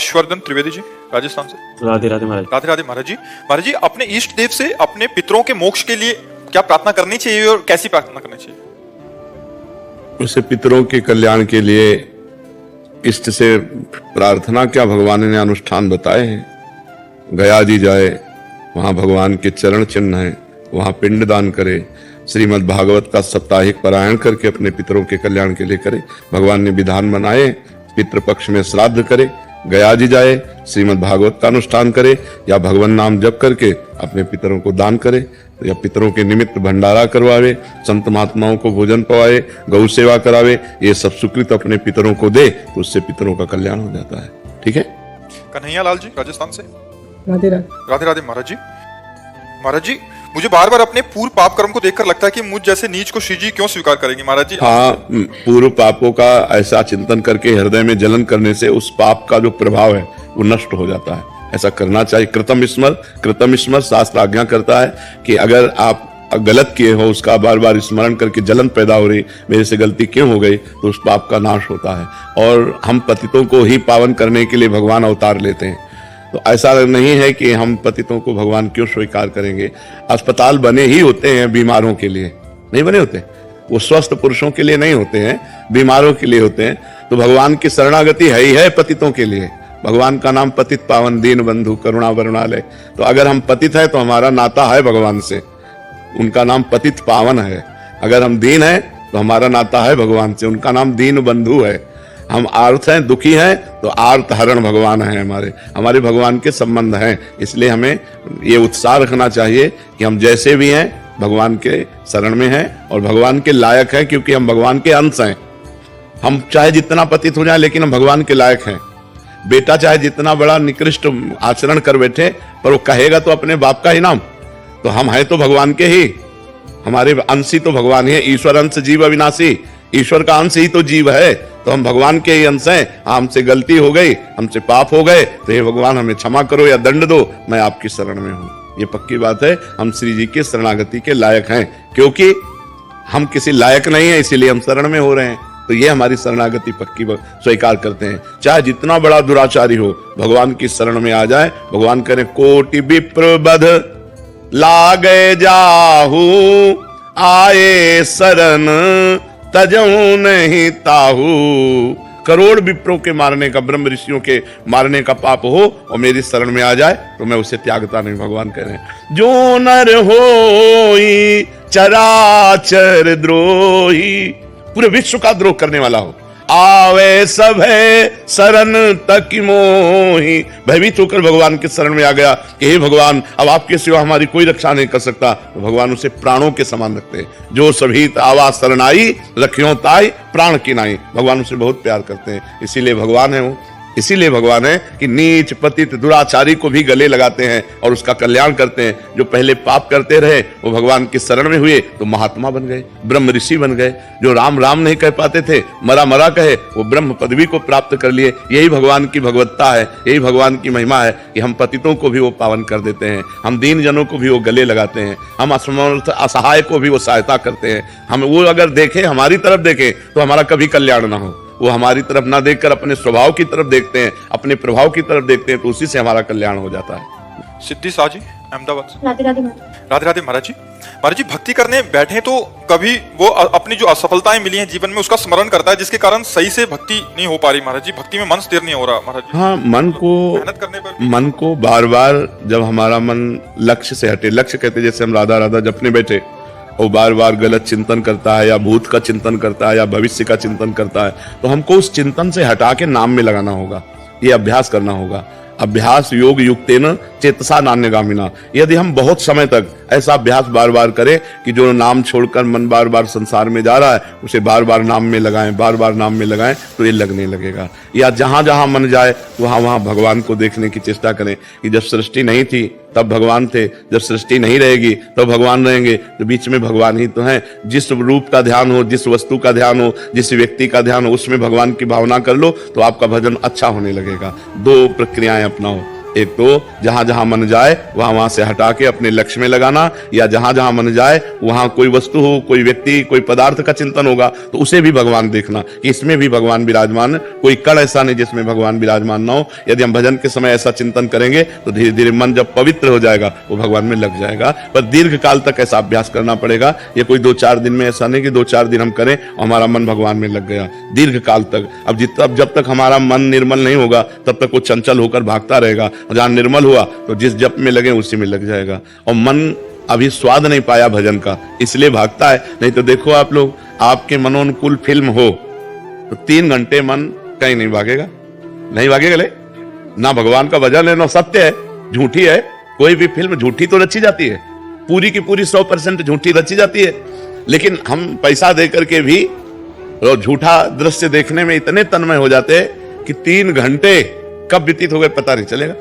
हर्षवर्धन त्रिवेदी जी, राजस्थान से। राधे राधे महाराज। राधे राधे महाराज जी। महाराज जी, अपने इष्ट देव से अपने पितरों के मोक्ष के लिए क्या प्रार्थना करनी चाहिए और कैसी प्रार्थना करनी चाहिए? उसे पितरों के कल्याण के लिए इष्ट से प्रार्थना क्या, भगवान ने अनुष्ठान बताए हैं। गया जी जाए, वहां भगवान के चरण चिन्ह है, वहां पिंड दान करे, श्रीमद् भागवत का साप्ताहिक पारायण करके अपने पितरों के कल्याण के लिए करे। भगवान ने विधान बनाए, पितृपक्ष में श्राद्ध करे, गया जी जाए, श्रीमद् भागवत का अनुष्ठान करे, या भगवान नाम जप करके अपने पितरों को दान करे, या पितरों के निमित्त भंडारा करवावे, संत महात्माओं को भोजन पवाए, गौ सेवा करावे, ये सब सुकृत अपने पितरों को दे तो उससे पितरों का कल्याण हो जाता है। ठीक है। कन्हैया लाल जी, राजस्थान से। राधे राधे। राधे राधे महाराज जी। महाराज जी, मुझे बार बार अपने पूर्व पाप कर्म को देखकर लगता है कि मुझ जैसे नीच को श्री जी क्यों स्वीकार करेंगे महाराज जी? हाँ, पूर्व पापों का ऐसा चिंतन करके हृदय में जलन करने से उस पाप का जो प्रभाव है वो नष्ट हो जाता है। ऐसा करना चाहिए। कृतम स्मर शास्त्र आज्ञा करता है कि अगर आप गलत किए हो उसका बार बार स्मरण करके जलन पैदा हो रही, मेरे से गलती क्यों हो गई, तो उस पाप का नाश होता है। और हम पतितों को ही पावन करने के लिए भगवान अवतार लेते हैं। तो ऐसा नहीं है कि हम पतितों को भगवान क्यों स्वीकार करेंगे। अस्पताल बने ही होते हैं बीमारों के लिए, नहीं बने होते। वो स्वस्थ पुरुषों के लिए नहीं होते हैं, बीमारों के लिए होते हैं। तो भगवान की शरणागति है ही है पतितों के लिए। भगवान का नाम पतित पावन दीन बंधु करुणा वरुणालय। तो अगर हम पतित है तो हमारा नाता है भगवान से, उनका नाम पतित पावन है। अगर हम दीन है तो हमारा नाता है भगवान से, उनका नाम दीन बंधु है। हम आर्त हैं, दुखी हैं, तो आर्त हरण भगवान है हमारे भगवान के संबंध हैं। इसलिए हमें ये उत्साह रखना चाहिए कि हम जैसे भी हैं भगवान के शरण में हैं और भगवान के लायक हैं, क्योंकि हम भगवान के अंश हैं। हम चाहे जितना पतित हो जाए लेकिन हम भगवान के लायक हैं। बेटा चाहे जितना बड़ा निकृष्ट आचरण कर बैठे, पर वो कहेगा तो अपने बाप का ही नाम। तो हम हैं तो भगवान के ही, हमारे अंश ही तो भगवान ही है। ईश्वर अंश जीव अविनाशी, ईश्वर का अंश ही तो जीव है। तो हम भगवान के ही अंश हैं। हमसे गलती हो गई, हमसे पाप हो गए, तो हे भगवान हमें क्षमा करो या दंड दो, मैं आपकी शरण में हूं। ये पक्की बात है। हम श्री जी के शरणागति के लायक हैं, क्योंकि हम किसी लायक नहीं है इसीलिए हम शरण में हो रहे हैं। तो ये हमारी शरणागति पक्की स्वीकार करते हैं। चाहे जितना बड़ा दुराचारी हो, भगवान की शरण में आ जाए। भगवान करे कोटि विप्र बध लागे जाहू, आए शरण तजऊ नहीं ताहू। करोड़ विप्रों के मारने का, ब्रह्म ऋषियों के मारने का पाप हो और मेरी शरण में आ जाए तो मैं उसे त्यागता नहीं। भगवान कह रहे हैं जो नर होई चराचर द्रोही, पूरे विश्व का द्रोह करने वाला हो, आवे सब है शरण तक मोही। भयभीत होकर भगवान के शरण में आ गया कि हे भगवान, अब आपके सिवा हमारी कोई रक्षा नहीं कर सकता, तो भगवान उसे प्राणों के समान रखते हैं। जो सभी आवा शरणाई रखियो ताई प्राण की नाई। भगवान उसे बहुत प्यार करते हैं, इसीलिए भगवान है वो। इसीलिए भगवान है कि नीच पतित दुराचारी को भी गले लगाते हैं और उसका कल्याण करते हैं। जो पहले पाप करते रहे वो भगवान की शरण में हुए तो महात्मा बन गए, ब्रह्म ऋषि बन गए। जो राम राम नहीं कह पाते थे, मरा मरा कहे, वो ब्रह्म पदवी को प्राप्त कर लिए। यही भगवान की भगवत्ता है, यही भगवान की महिमा है कि हम पतितों को भी वो पावन कर देते हैं, हम दीन जनों को भी वो गले लगाते हैं, हम असमर्थ असहाय को भी वो सहायता करते हैं। हम वो अगर देखें, हमारी तरफ देखें तो हमारा कभी कल्याण ना हो। वो हमारी तरफ ना देखकर अपने स्वभाव की तरफ देखते हैं, अपने प्रभाव की तरफ देखते हैं, तो उसी से हमारा कल्याण हो जाता है। सिद्धि शाह जी, अहमदाबाद से। राधे राधे। राधे राधे महाराज जी। महाराज जी, भक्ति करने बैठे तो कभी वो अपनी जो असफलताएं मिली हैं जीवन में उसका स्मरण करता है, जिसके कारण सही से भक्ति नहीं हो पा रही। महाराज जी, भक्ति में मन स्थिर नहीं हो रहा महाराज जी। हाँ, मेहनत करने पर मन को बार बार जब हमारा मन लक्ष्य से हटे, लक्ष्य कहते जैसे हम राधा राधा जपने बैठे और बार बार गलत चिंतन करता है या भूत का चिंतन करता है या भविष्य का चिंतन करता है, तो हमको उस चिंतन से हटा के नाम में लगाना होगा। ये अभ्यास करना होगा। अभ्यास योग युक्तेन चेतसा नान्यगामिना। यदि हम बहुत समय तक ऐसा अभ्यास बार बार करें कि जो नाम छोड़कर मन बार बार संसार में जा रहा है उसे बार बार नाम में लगाएं, बार बार नाम में लगाएं, तो ये लगने लगेगा। या जहां जहां मन जाए वहां वहां भगवान को देखने की चेष्टा करें कि जब सृष्टि नहीं थी तब भगवान थे, जब सृष्टि नहीं रहेगी तो भगवान रहेंगे, तो बीच में भगवान ही तो हैं। जिस रूप का ध्यान हो, जिस वस्तु का ध्यान हो, जिस व्यक्ति का ध्यान हो, उसमें भगवान की भावना कर लो तो आपका भजन अच्छा होने लगेगा। दो प्रक्रियाएं अपनाओ। एक तो जहां जहां मन जाए वहां वहां से हटा के अपने लक्ष्य में लगाना, या जहां जहां मन जाए वहां कोई वस्तु हो, कोई व्यक्ति, कोई पदार्थ का चिंतन होगा तो उसे भी भगवान देखना कि इसमें भी भगवान विराजमान है, कोई कण ऐसा नहीं जिसमें भगवान विराजमान ना हो। यदि हम भजन के समय ऐसा चिंतन करेंगे तो धीरे धीरे मन जब पवित्र हो जाएगा वो भगवान में लग जाएगा। पर दीर्घ काल तक ऐसा अभ्यास करना पड़ेगा। ये कोई 2-4 दिन में ऐसा नहीं कि 2-4 दिन हम करें और हमारा मन भगवान में लग गया। दीर्घ काल तक, अब जब तक हमारा मन निर्मल नहीं होगा तब तक वो चंचल होकर भागता रहेगा, और जहां निर्मल हुआ तो जिस जप में लगे उसी में लग जाएगा। और मन अभी स्वाद नहीं पाया भजन का, इसलिए भागता है। नहीं तो देखो आप लोग, आपके मनोनुकूल फिल्म हो तो 3 घंटे मन कहीं नहीं भागेगा, नहीं भागेगा ले ना। भगवान का भजन है ना सत्य है, झूठी है। कोई भी फिल्म झूठी तो रची जाती है, पूरी की पूरी 100% झूठी रची जाती है, लेकिन हम पैसा दे करके भी झूठा दृश्य देखने में इतने तन्मय हो जाते हैं कि 3 घंटे कब व्यतीत हो गए पता नहीं चलेगा।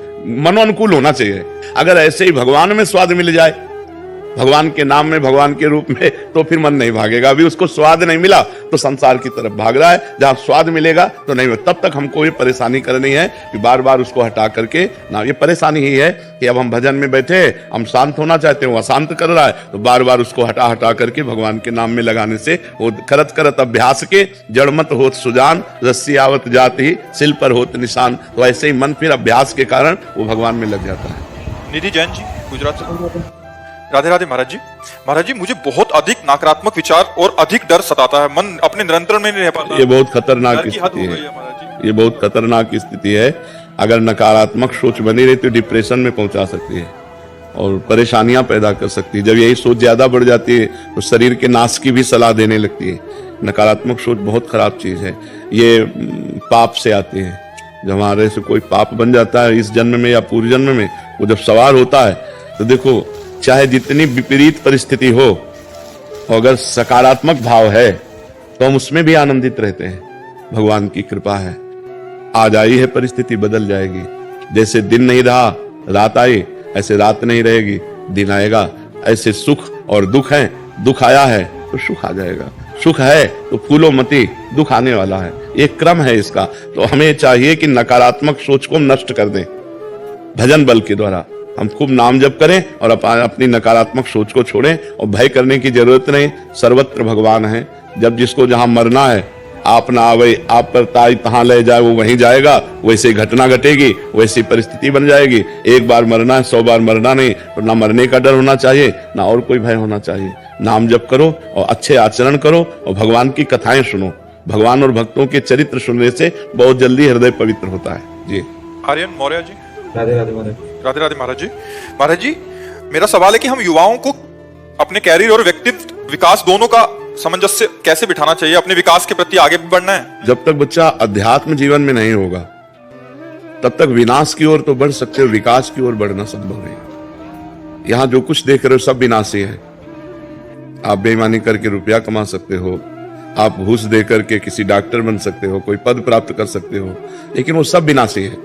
मनोनुकूल होना चाहिए। अगर ऐसे ही भगवान में स्वाद मिल जाए, भगवान के नाम में, भगवान के रूप में, तो फिर मन नहीं भागेगा। अभी उसको स्वाद नहीं मिला तो संसार की तरफ भाग रहा है। जहां स्वाद मिलेगा तो नहीं, तब तक हमको ये परेशानी करनी है कि बार बार उसको हटा करके ना। ये परेशानी ही है कि अब हम भजन में बैठे, हम शांत होना चाहते हैं, वो अशांत कर रहा है, तो बार बार उसको हटा हटा करके भगवान के नाम में लगाने से वो करत करत अभ्यास के जड़मत होत सुजान, रस्सी आवत जाती सिल पर होत निशान। तो ऐसे ही मन फिर अभ्यास के कारण वो भगवान में लग जाता है। निधि जैन जी, गुजरात से। राधे राधे महाराज जी। महाराज जी, मुझे बहुत अधिक नकारात्मक विचार और अधिक डर सताता है। मन अपने नियंत्रण में नहीं रह पाता। ये बहुत खतरनाक स्थिति है, ये बहुत खतरनाक स्थिति है। अगर नकारात्मक सोच बनी रही तो डिप्रेशन में पहुंचा सकती है और परेशानियां पैदा कर सकती है। जब यही सोच ज्यादा बढ़ जाती है तो शरीर के नाश की भी सलाह देने लगती है। नकारात्मक सोच बहुत खराब चीज है। ये पाप से आती है। जब हमारे से कोई पाप बन जाता है इस जन्म में या पूर्व जन्म में, वो जब सवार होता है तो देखो, चाहे जितनी विपरीत परिस्थिति हो, अगर सकारात्मक भाव है तो हम उसमें भी आनंदित रहते हैं। भगवान की कृपा है। आज आई है परिस्थिति बदल जाएगी। जैसे दिन नहीं रहा रात आई, ऐसे रात नहीं रहेगी दिन आएगा। ऐसे सुख और दुख है, दुख आया है तो सुख आ जाएगा, सुख है तो फूलो मती, दुख आने वाला है। एक क्रम है इसका। तो हमें चाहिए कि नकारात्मक सोच को नष्ट कर दें भजन बल के द्वारा। हम खूब नाम जप करें और अपनी नकारात्मक सोच को छोड़ें, और भय करने की जरूरत नहीं। सर्वत्र भगवान है। जब जिसको जहां मरना है, आप ना आवे आप पर ताई तहां ले जाए, वो वहीं जाएगा। वैसी घटना घटेगी, वैसी परिस्थिति बन जाएगी। एक बार मरना है, 100 बार मरना नहीं। तो ना मरने का डर होना चाहिए, ना और कोई भय होना चाहिए। नाम जप करो और अच्छे आचरण करो और भगवान की कथाएं सुनो। भगवान और भक्तों के चरित्र सुनने से बहुत जल्दी हृदय पवित्र होता है। जी। आर्यन मौर्य जी। राधे राधे महाराज। राधे राधे महाराज जी। महाराज जी, मेरा सवाल है कि हम युवाओं को अपने कैरियर और व्यक्तित्व विकास दोनों का सामंजस्य कैसे बिठाना चाहिए? अपने विकास के प्रति आगे भी बढ़ना है। जब तक बच्चा अध्यात्म जीवन में नहीं होगा तब तक विनाश की ओर तो बढ़ सकते हो, विकास की ओर बढ़ना संभव नहीं। यहां जो कुछ देख रहे हो सब विनाशी है। आप बेईमानी करके रुपया कमा सकते हो, आप घूस दे करके किसी डॉक्टर बन सकते हो, कोई पद प्राप्त कर सकते हो, लेकिन वो सब विनाशी है।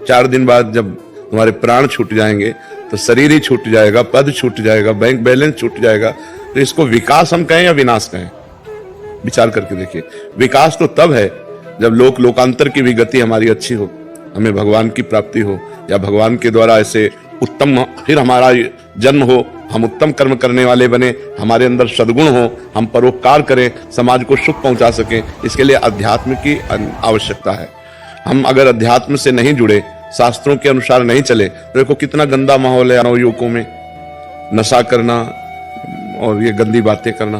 4 दिन बाद जब तुम्हारे प्राण छूट जाएंगे तो शरीर ही छूट जाएगा, पद छूट जाएगा, बैंक बैलेंस छूट जाएगा। तो इसको विकास हम कहें या विनाश कहें? विचार करके देखिए। विकास तो तब है जब लोकांतर की भी गति हमारी अच्छी हो, हमें भगवान की प्राप्ति हो, या भगवान के द्वारा ऐसे उत्तम फिर हमारा जन्म हो, हम उत्तम कर्म करने वाले बने, हमारे अंदर सद्गुण हो, हम परोपकार करें, समाज को सुख पहुंचा सकें। इसके लिए अध्यात्म की आवश्यकता है। हम अगर अध्यात्म से नहीं जुड़े, शास्त्रों के अनुसार नहीं चले, तो देखो कितना गंदा माहौल है नवयुवकों में। नशा करना और ये गंदी बातें करना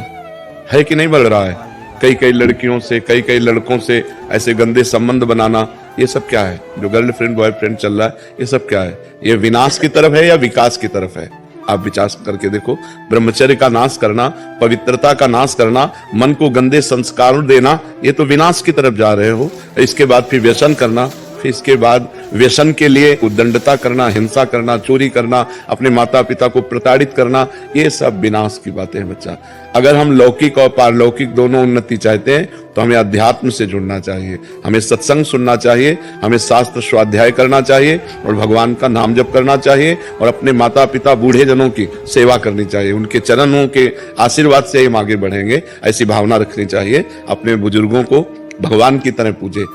है कि नहीं बढ़ रहा है? कई लड़कियों से, कई लड़कों से ऐसे गंदे संबंध बनाना, ये सब क्या है? जो गर्लफ्रेंड बॉयफ्रेंड चल रहा है, ये सब क्या है? ये विनाश की तरफ है या विकास की तरफ है? आप विचार करके देखो। ब्रह्मचर्य का नाश करना, पवित्रता का नाश करना, मन को गंदे संस्कार देना, ये तो विनाश की तरफ जा रहे हो। इसके बाद फिर व्यसन करना, फिर इसके बाद व्यसन के लिए उद्दंडता करना, हिंसा करना, चोरी करना, अपने माता पिता को प्रताड़ित करना, ये सब विनाश की बातें हैं बच्चा। अगर हम लौकिक और पारलौकिक दोनों उन्नति चाहते हैं तो हमें अध्यात्म से जुड़ना चाहिए, हमें सत्संग सुनना चाहिए, हमें शास्त्र स्वाध्याय करना चाहिए और भगवान का नाम जप करना चाहिए और अपने माता पिता बूढ़े जनों की सेवा करनी चाहिए। उनके चरणों के आशीर्वाद से हम आगे बढ़ेंगे, ऐसी भावना रखनी चाहिए। अपने बुजुर्गों को भगवान की तरह पूजे।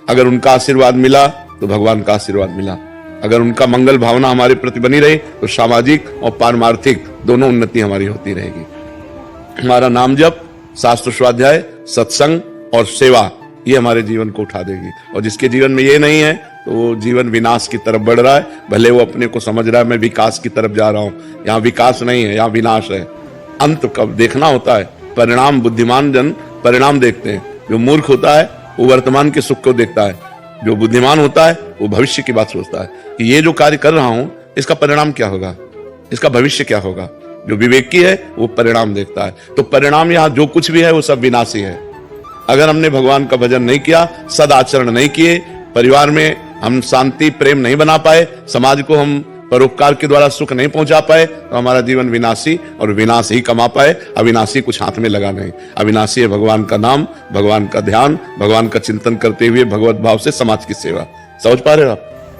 अगर उनका आशीर्वाद मिला तो भगवान का आशीर्वाद मिला, अगर उनका मंगल भावना हमारे प्रति बनी रही तो सामाजिक और पारमार्थिक दोनों उन्नति हमारी होती रहेगी। हमारा नाम जप, शास्त्र स्वाध्याय, सत्संग और सेवा ये हमारे जीवन को उठा देगी। और जिसके जीवन में ये नहीं है तो वो जीवन विनाश की तरफ बढ़ रहा है। भले वो अपने को समझ रहा है मैं विकास की तरफ जा रहा हूं, यहाँ विकास नहीं है, यहाँ विनाश है। अंत कब देखना होता है, परिणाम। बुद्धिमान जन परिणाम देखते हैं, जो मूर्ख होता है वो वर्तमान के सुख को देखता है, जो बुद्धिमान होता है वो भविष्य की बात सोचता है कि ये जो कार्य कर रहा हूं इसका परिणाम क्या होगा, इसका भविष्य क्या होगा। जो विवेकी है वो परिणाम देखता है। तो परिणाम यहाँ जो कुछ भी है वो सब विनाशी है। अगर हमने भगवान का भजन नहीं किया, सदाचरण नहीं किए, परिवार में हम शांति प्रेम नहीं बना पाए, समाज को हम परोपकार के द्वारा सुख नहीं पहुंचा पाए, तो हमारा जीवन विनाशी और विनाश ही कमा पाए। अविनाशी कुछ हाथ में लगा नहीं। अविनाशी है भगवान का नाम, भगवान का ध्यान, भगवान का चिंतन करते हुए भगवत भाव से समाज की सेवा। समझ पा रहे हो आप?